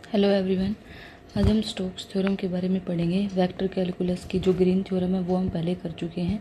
Hello everyone. आज हम Stokes theorem के बारे में पढ़ेंगे। वेक्टर कैलकुलस की जो ग्रीन थ्योरम है वो हम पहले कर चुके हैं।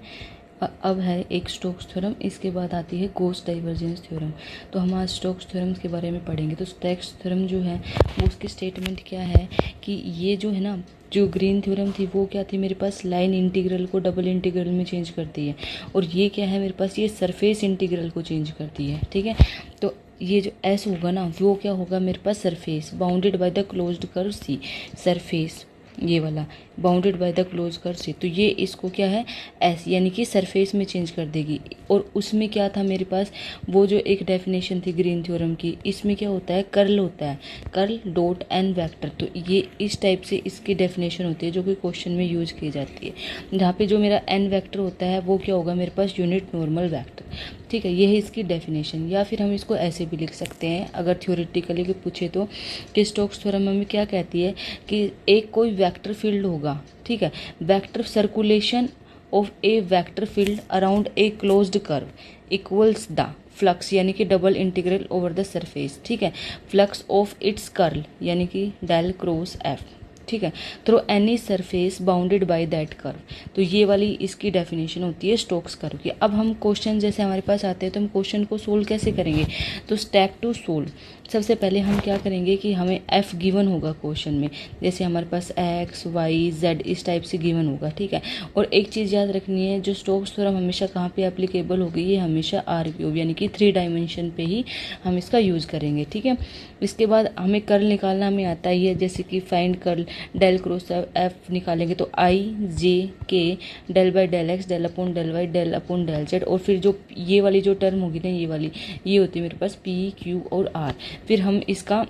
अब है एक स्टोक्स थ्योरम, इसके बाद आती है गॉस डाइवर्जेंस थ्योरम। तो हम आज स्टोक्स थ्योरम के बारे में पढ़ेंगे। तो स्टोक्स थ्योरम जो है वो उसकी स्टेटमेंट क्या है कि ये जो है ना, जो ग्रीन थ्योरम थी वो क्या थी, मेरे पास लाइन इंटीग्रल को डबल इंटीग्रल में चेंज करती है, और ये क्या है मेरे पास, ये सरफेस इंटीग्रल को चेंज करती है। ठीक है, तो ये जो एस होगा ना वो क्या होगा मेरे पास, surface bounded by the closed curve C, surface ये वाला bounded by the close curve C. तो ये इसको क्या है, एस यानी कि सरफेस में चेंज कर देगी। और उसमें क्या था मेरे पास, वो जो एक डेफिनेशन थी ग्रीन थ्योरम की, इसमें क्या होता है, कर्ल होता है, कर्ल डॉट एन वेक्टर। तो ये इस टाइप से इसकी डेफिनेशन होती है जो कि क्वेश्चन में यूज की जाती है। जहाँ पे जो मेरा एन वेक्टर होता है वो क्या होगा मेरे पास, यूनिट नॉर्मल वेक्टर। ठीक है, ये है इसकी डेफिनेशन। या फिर हम इसको ऐसे भी लिख सकते हैं अगर थ्योरेटिकली पूछे तो, कि स्टोक्स थ्योरम हमें क्या कहती है कि एक कोई वेक्टर फील्ड होगा, ठीक है, vector circulation of A vector field around a closed curve equals the flux यानी कि double integral over the surface, ठीक है, फ्लक्स ऑफ इट्स कर्ल यानी कि डेल क्रॉस एफ, ठीक है, through any surface bounded by that curve. तो ये वाली इसकी डेफिनेशन होती है स्टोक्स कर्व की। अब हम क्वेश्चन जैसे हमारे पास आते हैं तो हम क्वेश्चन को सोल्व कैसे करेंगे, तो स्टेप टू सोल्व। सबसे पहले हम क्या करेंगे कि हमें एफ गिवन होगा क्वेश्चन में, जैसे हमारे पास एक्स वाई जेड इस टाइप से गिवन होगा, ठीक है। और एक चीज़ याद रखनी है, जो स्टोक्स थ्योरम हमेशा कहाँ पे एप्लीकेबल होगी, ये हमेशा आर क्यूब यानी कि 3 डायमेंशन पे ही हम इसका यूज़ करेंगे, ठीक है। इसके बाद हमें कर्ल निकालना हमें आता ही है, जैसे कि find curl del cross F निकालेंगे तो i j k del by del x del upon del y del upon del z, और फिर जो ये वाली जो टर्म होगी ना, ये वाली ये होती है मेरे पास पी क्यू और आर। फिर हम इसका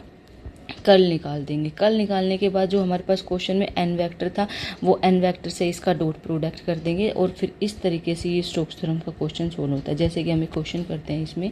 कर्ल निकाल देंगे। कर्ल निकालने के बाद जो हमारे पास क्वेश्चन में एन वेक्टर था वो एन वेक्टर से इसका डॉट प्रोडक्ट कर देंगे, और फिर इस तरीके से ये स्टोक्स थ्योरम का क्वेश्चन सोल्व होता है। जैसे कि हमें क्वेश्चन करते हैं इसमें,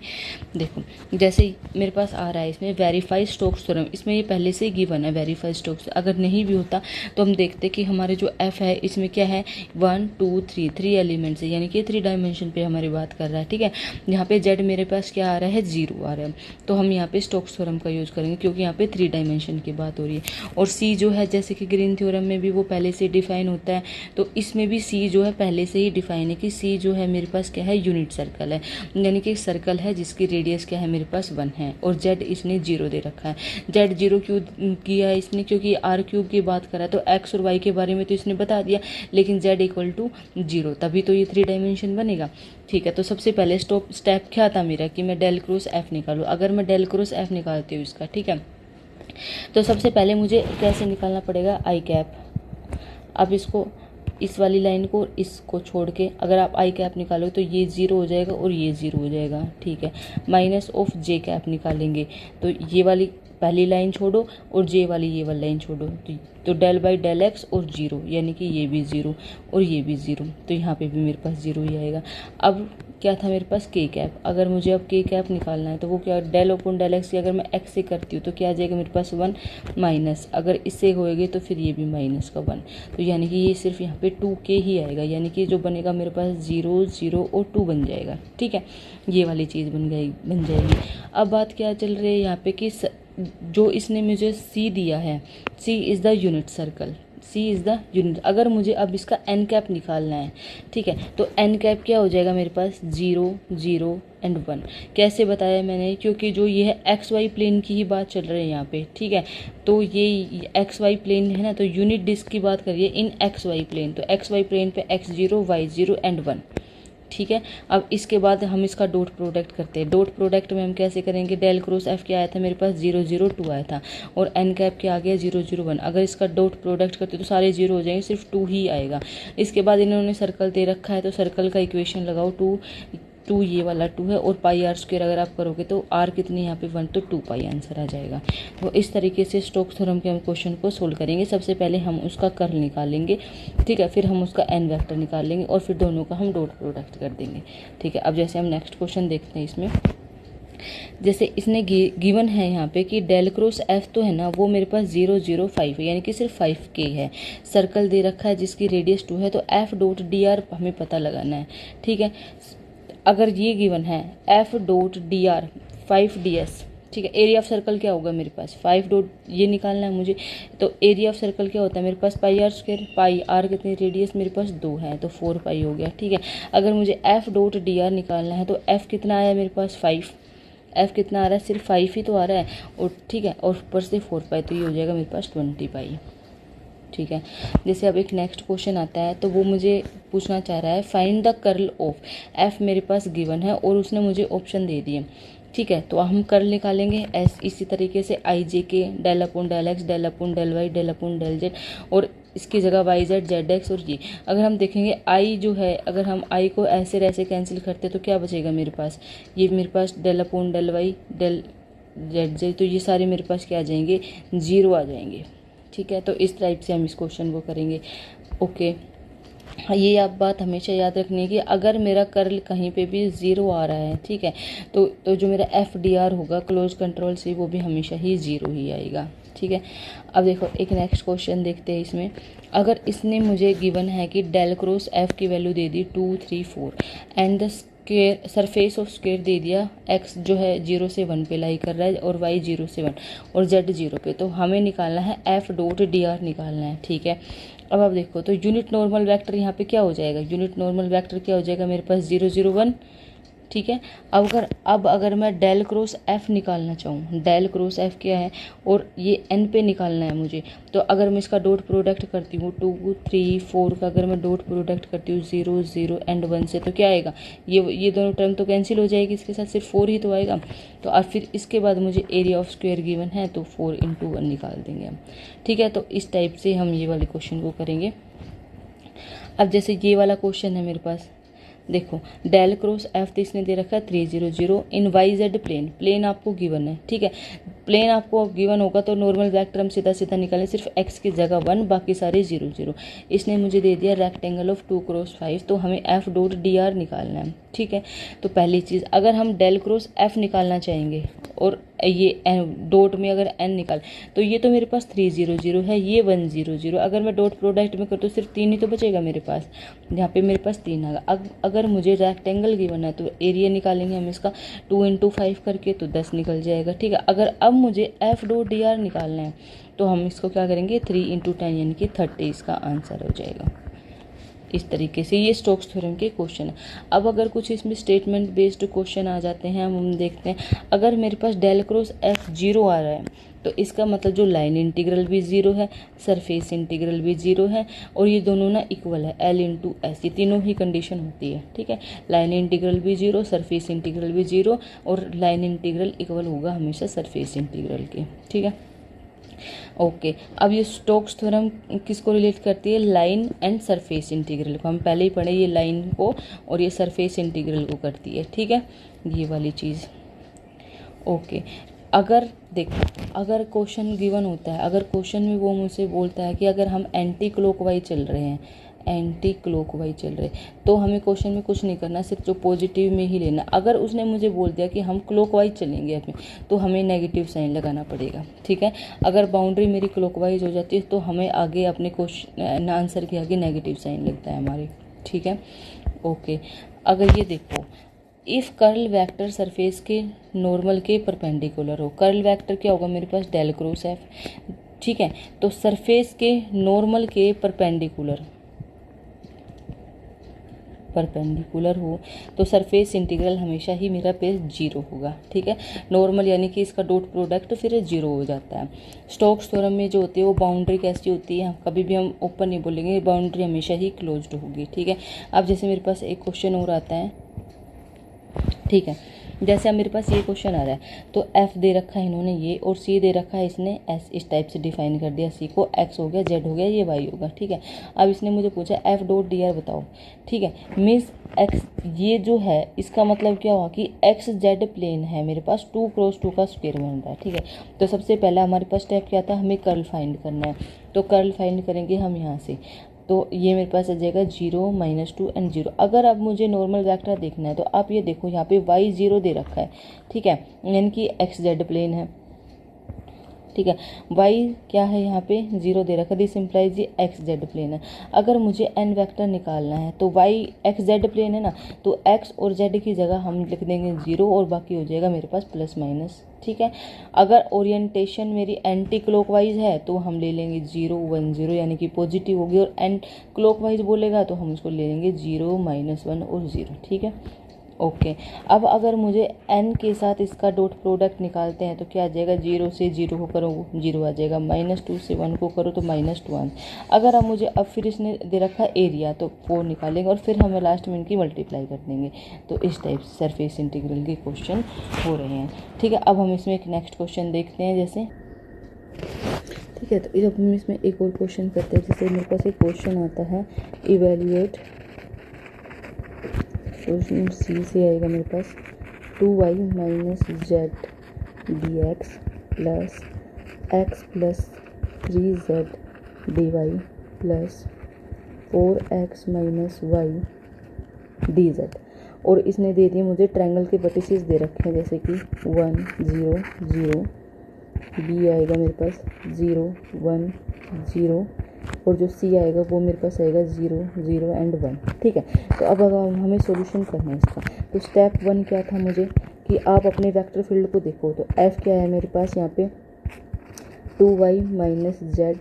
देखो जैसे मेरे पास आ रहा है इसमें वेरीफाई स्टोक्स थ्योरम, इसमें ये पहले से ही गिवन है वेरीफाई स्टोक्स। अगर नहीं भी होता तो हम देखते कि हमारे जो एफ है इसमें क्या है, 1 2 3 3 एलिमेंट्स है, यानी कि 3 डायमेंशन पे हमारी बात कर रहा है, ठीक है। यहाँ पे जेड मेरे पास क्या आ रहा है, 0 आ रहा है, तो हम यहाँ पे स्टोक्स थ्योरम का यूज करेंगे क्योंकि यहाँ पे 3 डायमेंशन की बात हो रही है। और सी जो है जैसे कि ग्रीन थ्योरम में भी वो पहले से डिफाइन होता है, तो इसमें भी सी जो है पहले से ही डिफाइन है कि सी जो है मेरे पास क्या है, यूनिट सर्कल है, यानी कि एक सर्कल है जिसकी रेडियस क्या है मेरे पास 1 है, और जेड इसने 0 दे रखा है। जेड 0 क्यों किया है इसने, क्योंकि आर क्यूब की बात करा तो एक्स और वाई के बारे में तो इसने बता दिया, लेकिन जेड इक्वल टू 0 तभी तो ये 3 डायमेंशन बनेगा, ठीक है। तो सबसे पहले स्टेप क्या था मेरा कि मैं डेल क्रॉस एफ निकालूं। अगर मैं डेल क्रॉस एफ निकालती हूँ इसका, ठीक है, तो सबसे पहले मुझे कैसे निकालना पड़ेगा, आई कैप। अब इसको इस वाली लाइन को इसको छोड़ के अगर आप आई कैप निकालोगे तो ये 0 हो जाएगा और ये 0 हो जाएगा, ठीक है। माइनस ऑफ जे कैप निकालेंगे तो ये वाली पहली लाइन छोड़ो और जे वाली ये वाली लाइन छोड़ो, तो डेल बाई डेल एक्स और 0 यानी कि ये भी 0 और ये भी 0, तो यहाँ पे भी मेरे पास 0 ही आएगा। अब क्या था मेरे पास के कैप, अगर मुझे अब के कैप निकालना है तो वो क्या, डेल ओपन डेल एक्स की अगर मैं एक्स से करती हूँ तो क्या आ जाएगा मेरे पास 1 माइनस, अगर इससे होएगी तो फिर ये भी माइनस का 1, तो यानी कि ये सिर्फ यहाँ पे 2 के ही आएगा, यानी कि जो बनेगा मेरे पास 0 0 और 2 बन जाएगा, ठीक है। ये वाली चीज़ बन जाएगी। अब बात क्या चल रही है यहाँ पे कि जो इसने मुझे सी दिया है, C is the unit circle, C is the unit. अगर मुझे अब इसका एन कैप निकालना है, ठीक है, तो एन कैप क्या हो जाएगा मेरे पास, 0 0 एंड 1। कैसे बताया मैंने, क्योंकि जो ये है एक्स वाई प्लेन की ही बात चल रही है यहाँ पे, ठीक है। तो ये एक्स वाई प्लेन है ना, तो यूनिट डिस्क की बात करिए इन एक्स वाई प्लेन, तो एक्स वाई प्लेन पे x0 y0 एंड 1, ठीक है। अब इसके बाद हम इसका डॉट प्रोडक्ट करते हैं। डॉट प्रोडक्ट में हम कैसे करेंगे, डेल क्रॉस एफ क्या आया था मेरे पास, 0 0 2 आया था, और एन कैप क्या आ गया, 0 0 1। अगर इसका डॉट प्रोडक्ट करते तो सारे 0 हो जाएंगे, सिर्फ 2 ही आएगा। इसके बाद इन्होंने सर्कल दे रखा है तो सर्कल का इक्वेशन लगाओ, 2 ये वाला 2 है, और पाई आर स्क्वायर अगर आप करोगे तो आर कितनी यहाँ पे 1, तो 2 पाई आंसर आ जाएगा। तो इस तरीके से स्टोक्स थ्योरम के हम क्वेश्चन को सोल्व करेंगे। सबसे पहले हम उसका कर्ल निकालेंगे, ठीक है, फिर हम उसका एन वेक्टर निकाल लेंगे, और फिर दोनों का हम डॉट प्रोडक्ट कर देंगे, ठीक है। अब जैसे हम नेक्स्ट क्वेश्चन देखते हैं इसमें, जैसे इसने गिवन है यहाँ पे कि डेल क्रॉस एफ तो है ना वो मेरे पास 0 0 5 है, यानी कि सिर्फ 5 के है। सर्कल दे रखा है जिसकी रेडियस 2 है, तो एफ डॉट डी आर हमें पता लगाना है, ठीक है। अगर ये गिवन है F dot D R 5 ds, ठीक है। एरिया ऑफ सर्कल क्या होगा मेरे पास 5 डॉट, ये निकालना है मुझे। तो एरिया ऑफ सर्कल क्या होता है मेरे पास पाई आर स्क्वायर, पाई आर कितनी रेडियस मेरे पास 2 है तो 4 पाई हो गया। ठीक है। अगर मुझे एफ डॉट डी आर निकालना है तो एफ कितना आया मेरे पास 5, एफ कितना आ रहा है सिर्फ 5 ही तो आ रहा है, और ठीक है, और ऊपर से 4 पाई, तो ये हो जाएगा मेरे पास 20 पाई। ठीक है। जैसे अब एक नेक्स्ट क्वेश्चन आता है, तो वो मुझे पूछना चाह रहा है find the curl of F, मेरे पास गिवन है और उसने मुझे ऑप्शन दे दिए। ठीक है। तो हम कर्ल निकालेंगे इसी तरीके से i j k del upon del x del upon del y del upon del z, और इसकी जगह वाई जेड जेड एक्स और ये। अगर हम देखेंगे आई जो है, अगर हम आई को ऐसे ऐसे कैंसिल करते तो क्या बचेगा मेरे पास, ये मेरे पास del upon del y del z z, तो ये सारे मेरे पास क्या आ जाएंगे, 0 आ जाएंगे। ठीक है। तो इस टाइप से हम इस क्वेश्चन को करेंगे। ओके। ये आप बात हमेशा याद रखनी है कि अगर मेरा कर्ल कहीं पे भी 0 आ रहा है, ठीक है, तो जो मेरा एफ डी आर होगा क्लोज कंट्रोल से वो भी हमेशा ही 0 ही आएगा। ठीक है। अब देखो एक नेक्स्ट क्वेश्चन देखते हैं इसमें। अगर इसने मुझे गिवन है कि डेल क्रॉस एफ की वैल्यू दे दी 2 3 4 and the square surface of square दे दिया, एक्स जो है 0 से 1 पे लाई कर रहा है और वाई 0 से 1 और जेड 0 पे, तो हमें निकालना है एफ डॉट डी आर निकालना है। ठीक है। अब आप देखो तो यूनिट नॉर्मल वेक्टर यहाँ पे क्या हो जाएगा, यूनिट नॉर्मल वेक्टर क्या हो जाएगा मेरे पास 0 0 1। ठीक है। अब अगर मैं डेल क्रॉस एफ निकालना चाहूँ, डेल क्रॉस एफ क्या है और ये एन पे निकालना है मुझे, तो अगर मैं इसका डॉट प्रोडक्ट करती हूँ 2 3 4 का, अगर मैं डॉट प्रोडक्ट करती हूँ 0 0 एंड 1 से, तो क्या आएगा, ये दोनों टर्म तो कैंसिल हो जाएगी, इसके साथ सिर्फ 4 ही तो आएगा। तो और फिर इसके बाद मुझे एरिया ऑफ स्क्वायर गिवन है तो 4 × 1 निकाल देंगे हम। ठीक है। तो इस टाइप से हम ये वाले क्वेश्चन को करेंगे। अब जैसे ये वाला क्वेश्चन है मेरे पास, देखो डेल क्रॉस एफ तो इसने दे रखा है 3 0 0 इन वाई जेड प्लेन, प्लेन आपको गिवन है। ठीक है। प्लेन आपको गिवन होगा तो नॉर्मल वेक्टर हम सीधा सीधा निकालें, सिर्फ एक्स की जगह 1 बाकी सारे 0 0। इसने मुझे दे दिया रेक्टेंगल ऑफ 2 क्रॉस 5, तो हमें एफ डॉट डी आर निकालना है। ठीक है। तो पहली चीज़, अगर हम डेल क्रॉस एफ निकालना चाहेंगे और ये डॉट में अगर एन निकाल, तो ये तो मेरे पास 3 0 0 है, ये 1 0 0, अगर मैं डॉट प्रोडक्ट में कर तो सिर्फ 3 ही तो बचेगा मेरे पास, यहाँ पे मेरे पास 3 आएगा। अगर मुझे रेक्टेंगल गिवन है तो एरिया निकालेंगे हम इसका 2 × 5 करके, तो 10 निकल जाएगा। ठीक है। अगर अब मुझे एफ डॉट डी आर निकालना है तो हम इसको क्या करेंगे 3 × 10 यानी कि 30 इसका आंसर हो जाएगा। इस तरीके से ये स्टोक्स थ्योरम के क्वेश्चन है। अब अगर कुछ इसमें स्टेटमेंट बेस्ड क्वेश्चन आ जाते हैं, हम देखते हैं अगर मेरे पास डेल क्रॉस एफ 0 आ रहा है तो इसका मतलब जो लाइन इंटीग्रल भी 0 है, सरफेस इंटीग्रल भी 0 है, और ये दोनों ना इक्वल है, L × S, ये तीनों ही कंडीशन होती है। ठीक है। लाइन इंटीग्रल भी 0, सरफेस इंटीग्रल भी 0, और लाइन इंटीग्रल इक्वल होगा हमेशा सरफेस इंटीग्रल के। ठीक है। ओके। अब ये स्टोक्स थ्योरम किसको रिलेट करती है, लाइन एंड सरफेस इंटीग्रल को। हम पहले ही पढ़े ये लाइन को और ये सरफेस इंटीग्रल को करती है। ठीक है। ये वाली चीज़। ओके। अगर देखो, अगर क्वेश्चन गिवन होता है, अगर क्वेश्चन में वो मुझसे बोलता है कि अगर हम एंटी क्लॉकवाइज चल रहे हैं, एंटी क्लॉकवाइज चल रहे, तो हमें क्वेश्चन में कुछ नहीं करना, सिर्फ जो पॉजिटिव में ही लेना। अगर उसने मुझे बोल दिया कि हम क्लॉकवाइज चलेंगे अपने, तो हमें नेगेटिव साइन लगाना पड़ेगा। ठीक है। अगर बाउंड्री मेरी क्लॉकवाइज हो जाती है तो हमें आगे अपने क्वेश्चन आंसर के आगे नेगेटिव साइन लगता है हमारे। ठीक है। ओके। अगर ये देखो, इफ़ कर्ल वेक्टर सरफेस के नॉर्मल के परपेंडिकुलर हो, कर्ल वेक्टर क्या होगा मेरे पास डेल क्रॉस एफ। ठीक है। तो सरफेस के नॉर्मल के परपेंडिकुलर हो तो सरफेस इंटीग्रल हमेशा ही मेरा पे 0 होगा। ठीक है। नॉर्मल यानी कि इसका डॉट प्रोडक्ट फिर 0 हो जाता है। स्टोक्स थ्योरम में जो होती है वो बाउंड्री कैसी होती है, कभी भी हम ओपन नहीं बोलेंगे, बाउंड्री हमेशा ही क्लोज्ड होगी। ठीक है। अब जैसे मेरे पास एक क्वेश्चन और आता है। ठीक है। जैसे अब मेरे पास ये क्वेश्चन आ रहा है, तो एफ दे रखा है इन्होंने ये, और सी दे रखा है इसने एस, इस टाइप से डिफाइन कर दिया। सी को एक्स हो गया, जेड हो गया, ये वाई होगा। ठीक है। अब इसने मुझे पूछा एफ डॉट डी आर बताओ। ठीक है। मीन्स एक्स, ये जो है इसका मतलब क्या हुआ कि एक्स जेड प्लेन है मेरे पास, 2 × 2 का स्क्वायर बन रहा है। ठीक है। तो सबसे पहला हमारे पास स्टेप क्या था, हमें कर्ल फाइंड करना है, तो कर्ल फाइंड करेंगे हम यहाँ से, तो ये मेरे पास आ जाएगा 0 -2 एंड 0। अगर अब मुझे नॉर्मल वेक्टर देखना है तो आप ये देखो यहाँ पे y 0 दे रखा है। ठीक है। यानी कि एक्स जेड प्लेन है। ठीक है। y क्या है यहाँ पे 0 दे रखा है, दिस इम्प्लाइज ये एक्स जेड प्लेन है। अगर मुझे n वेक्टर निकालना है तो y एक्स जेड प्लेन है ना, तो x और z की जगह हम लिख देंगे 0 और बाकी हो जाएगा मेरे पास +- ठीक है। अगर ओरिएंटेशन मेरी एंटी क्लॉकवाइज है तो हम ले लेंगे 0 1 0 यानी कि पॉजिटिव होगी, और एंड क्लॉकवाइज बोलेगा तो हम उसको ले लेंगे 0 -1 और 0, ठीक है। ओके, अब अगर मुझे n के साथ इसका डॉट प्रोडक्ट निकालते हैं तो क्या आ जाएगा, 0 से 0 को करो 0 आ जाएगा, -2 से 1 को करो तो -1। अगर अब मुझे अब फिर इसने दे रखा एरिया तो 4 निकालेंगे और फिर हमें लास्ट में इनकी मल्टीप्लाई कर देंगे। तो इस टाइप से सरफेस इंटीग्रल के क्वेश्चन हो रहे हैं, ठीक है। अब हम इसमें एक नेक्स्ट क्वेश्चन देखते हैं जैसे, ठीक है। तो जब हम इसमें एक और क्वेश्चन करते हैं, जैसे मेरे पास एक क्वेश्चन आता है इवेल्युएट, क्वेश्चन सी से आएगा मेरे पास 2y - z dx plus x plus 3z dy plus 4x minus y dz। और इसने दे दिए मुझे ट्रायंगल के वर्टिसेस दे रखे हैं, जैसे कि 1 0 0, b आएगा मेरे पास 0 1 0, और जो सी आएगा वो मेरे पास आएगा 0 0 एंड 1, ठीक है। तो अब हमें सॉल्यूशन करना है इसका। तो स्टेप 1 क्या था मुझे कि आप अपने वेक्टर फील्ड को देखो, तो एफ क्या है मेरे पास यहाँ पे 2y - z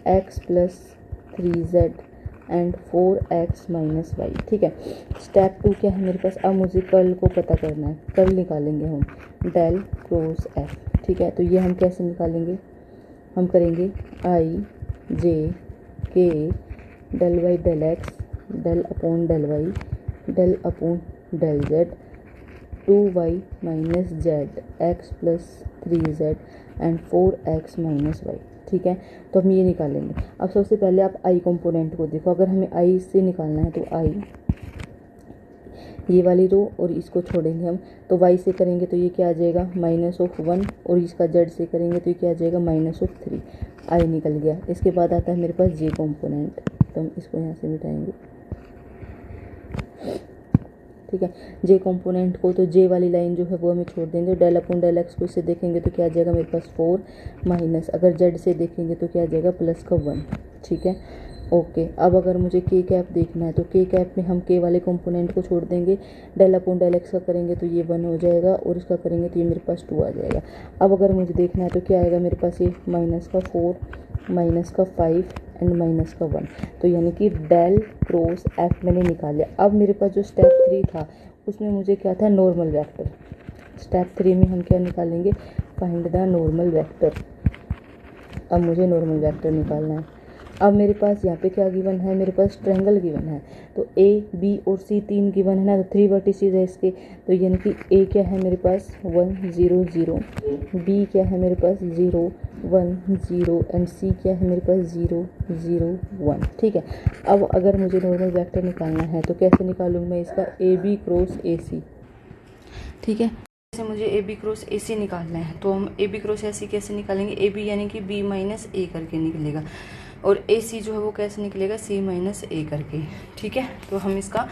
x plus 3z and 4x minus y, ठीक है। स्टेप 2 क्या है मेरे पास, अब मुझे कर्ल को पता करना है, कर्ल निकालेंगे हम डेल क्रॉस एफ, ठीक है। तो ये हम कैसे निकालेंगे, हम करेंगे i j k del y del x del upon del y del upon del z 2y minus z x plus 3z and 4x minus y, ठीक है। तो हम ये निकालेंगे। अब सबसे पहले आप i कंपोनेंट को देखो, अगर हमें i से निकालना है तो i ये वाली रो और इसको छोड़ेंगे हम, तो y से करेंगे तो ये क्या आ जाएगा -1, और इसका z से करेंगे तो ये क्या आ जाएगा -3, i निकल गया। इसके बाद आता है मेरे पास j कंपोनेंट, तो हम इसको यहाँ से मिटाएंगे, ठीक है। j कंपोनेंट को तो j वाली लाइन जो है वो हमें छोड़ देंगे, डेल अपॉन डेल एक्स को इससे देखेंगे तो क्या आ जाएगा मेरे पास 4 माइनस, अगर z से देखेंगे तो क्या आ जाएगा प्लस का 1, ठीक है। ओके, अब अगर मुझे के कैप देखना है तो के कैप में हम के वाले कंपोनेंट को छोड़ देंगे, डेल अपॉन डेल एक्स का करेंगे तो ये 1 हो जाएगा, और इसका करेंगे तो ये मेरे पास 2 आ जाएगा। अब अगर मुझे देखना है तो क्या आएगा मेरे पास, ये -4 माइनस का 5 एंड माइनस का 1, तो यानी कि डेल क्रॉस एफ मैंने निकाल लिया। अब मेरे पास जो स्टेप 3 था उसमें मुझे क्या था, नॉर्मल वेक्टर। स्टेप 3 में हम क्या निकालेंगे, फाइंड द नॉर्मल वेक्टर। अब मुझे नॉर्मल वेक्टर निकालना है। अब मेरे पास यहाँ पे क्या गिवन है, मेरे पास ट्रायंगल गिवन है, तो ए बी और सी 3 गिवन है ना, तो 3 वर्टिसेस है इसके, तो यानी कि ए क्या है मेरे पास 1 0 0, बी क्या है मेरे पास 0 1 0 एंड सी क्या है मेरे पास 0 0 1, ठीक है। अब अगर मुझे नॉर्मल वेक्टर निकालना है तो कैसे निकालूँ मैं इसका, ए बी क्रॉस ए सी, ठीक है। जैसे मुझे ए बी क्रॉस ए सी निकालना है तो हम ए बी क्रॉस ए सी कैसे निकालेंगे, ए बी यानी कि बी माइनस ए करके निकलेगा, और ए सी जो है वो कैसे निकलेगा, सी माइनस ए करके, ठीक है। तो हम इसका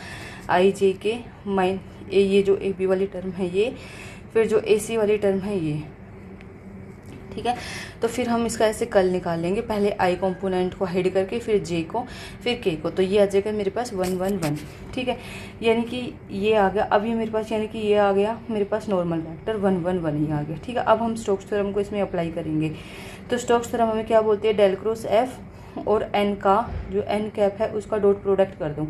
आई जे के ये जो ए बी वाली टर्म है ये, फिर जो ए सी वाली टर्म है ये, ठीक है। तो फिर हम इसका ऐसे कर्ल निकालेंगे, पहले आई कंपोनेंट को हाइड करके फिर जे को फिर के को, तो ये आ जाएगा मेरे पास 1 1 1, ठीक है। यानी कि ये आ गया, अब ये मेरे पास यानी कि ये आ गया मेरे पास नॉर्मल वेक्टर 1 1 1 ही आ गया, ठीक है। अब हम स्टोक्स थ्योरम को इसमें अप्लाई करेंगे, तो स्टोक्स थ्योरम हमें क्या बोलते हैं, डेल क्रॉस एफ और एन का जो एन कैप है उसका डॉट प्रोडक्ट कर दूँ,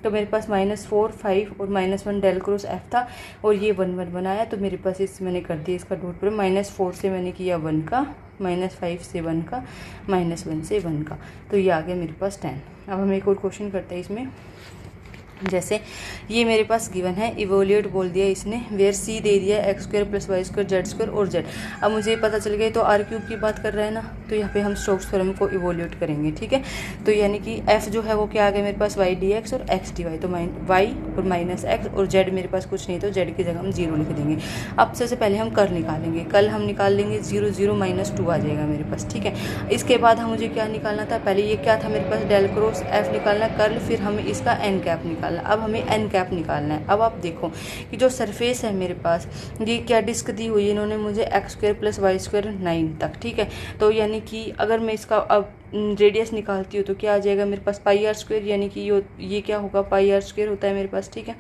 तो मेरे पास -4 5 और -1 डेल क्रॉस एफ था, और ये 1 1 1 आया, तो मेरे पास इस मैंने कर दिया इसका डॉट प्रोडक्ट, -4 से मैंने किया 1 का, -5 से 1 का, -1 से 1 का, तो ये आ गया मेरे पास 10। अब हम एक और क्वेश्चन करते हैं इसमें, जैसे ये मेरे पास गिवन है, इवोल्यूट बोल दिया इसने, वेयर सी दे दिया x² + y² z² और z। अब मुझे पता चल गया तो r³ की बात कर रहा है ना, तो यहाँ पे हम स्टोक्स थ्योरम को इवोल्यूट करेंगे, ठीक है। तो यानी कि f जो है वो क्या आ गया मेरे पास y dx और x dy, तो y और -x, और z मेरे पास कुछ नहीं तो z की जगह हम 0 लिख देंगे। अब सबसे पहले हम कर्ल निकालेंगे, कर्ल हम निकाल लेंगे 0 0 -2 आ जाएगा मेरे पास, ठीक है। इसके बाद हम मुझे क्या निकालना था, पहले ये क्या था मेरे पास डेल क्रॉस एफ निकालना कर्ल, फिर हमें इसका एन कैप निकालना, अब हमें एन कैप निकालना है। अब आप देखो कि जो सरफेस है मेरे पास, ये क्या डिस्क दी हुई है इन्होंने मुझे x² + y² 9 तक, ठीक है। तो यानी कि अगर मैं इसका अब रेडियस निकालती हूँ तो क्या आ जाएगा मेरे पास πr², यानी कि ये क्या होगा πr² होता है मेरे पास, ठीक है।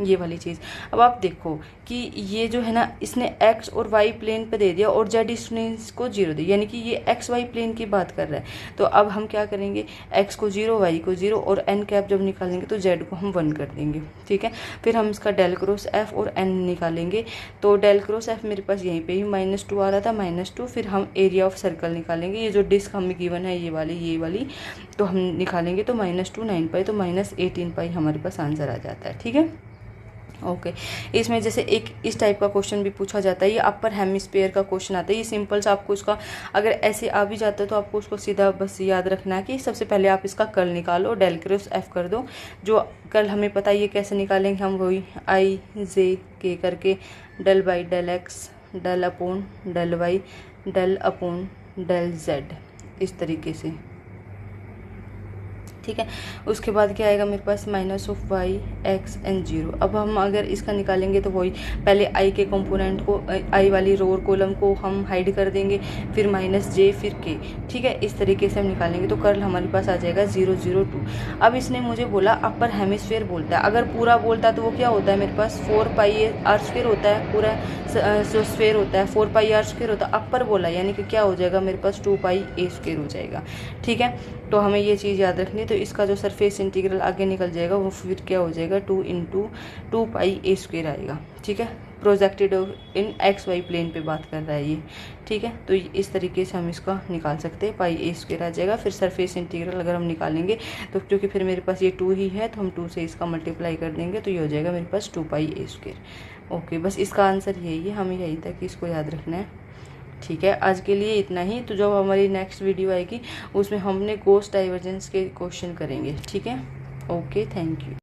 ये वाली चीज़। अब आप देखो कि ये जो है ना, इसने एक्स और वाई प्लेन पे दे दिया और जेड इसने इसको 0 दिया, यानी कि ये एक्स वाई प्लेन की बात कर रहा है। तो अब हम क्या करेंगे, एक्स को 0, वाई को 0 और एन कैप जब निकालेंगे तो जेड को हम 1 कर देंगे, ठीक है। फिर हम इसका डेल क्रॉस एफ और एन निकालेंगे। तो डेल क्रॉस एफ मेरे पास यहीं पे ही -2 आ रहा था, -2। फिर हम एरिया ऑफ सर्कल निकालेंगे, ये जो डिस्क हमें गिवन है ये वाली तो हम निकालेंगे तो -2 9 पाई तो -18 पाई हमारे पास आंसर आ जाता है, ठीक है। ओके इसमें जैसे एक इस टाइप का क्वेश्चन भी पूछा जाता है, ये अपर हेमिस्फीयर का क्वेश्चन आता है। ये सिंपल सा आपको इसका अगर ऐसे आ भी जाता है तो आपको उसको सीधा बस याद रखना है कि सबसे पहले आप इसका कर्ल निकालो, डेल क्रॉस एफ कर दो। जो कर्ल हमें पता है ये कैसे निकालेंगे हम, वही आई जे के करके del by del x del upon del y del upon del z, इस तरीके से, ठीक है। उसके बाद क्या आएगा मेरे पास -y x n 0। अब हम अगर इसका निकालेंगे तो वही पहले i के कंपोनेंट को, i वाली रो और कॉलम को हम हाइड कर देंगे, फिर -j फिर k, ठीक है। इस तरीके से हम निकालेंगे तो कर्ल हमारे पास आ जाएगा 0 0 2। अब इसने मुझे बोला अपर हेमिस्फीयर बोलता है, अगर पूरा बोलता है तो वो क्या होता है मेरे पास 4 पाई आर स्क्वायर होता है, पूरा जो स्फीयर होता है 4 पाई आर स्क्वायर होता है। अपर बोला यानी कि क्या हो जाएगा मेरे पास 2 पाई ए स्क्वायर हो जाएगा, ठीक है। तो हमें ये चीज़ याद रखनी है। तो इसका जो सरफेस इंटीग्रल आगे निकल जाएगा वो फिर क्या हो जाएगा 2 × 2 पाई ए स्क्वायर आएगा, ठीक है। Projected in x y plane पे बात कर रहा है ये, ठीक है। तो इस तरीके से हम इसका निकाल सकते हैं, पाई ए स्क्वायर आ जाएगा। फिर सरफेस इंटीग्रल अगर हम निकालेंगे तो क्योंकि फिर मेरे पास ये 2 ही है तो हम 2 से इसका मल्टीप्लाई कर देंगे तो ये हो जाएगा मेरे पास 2 पाई ए स्क्वायर। ओके बस इसका आंसर यही है, हमें यही था कि इसको याद रखना है, ठीक है। आज के लिए इतना ही। तो जब हमारी नेक्स्ट वीडियो आएगी उसमें हमने गॉस डाइवर्जेंस के क्वेश्चन करेंगे, ठीक है। Okay thank you.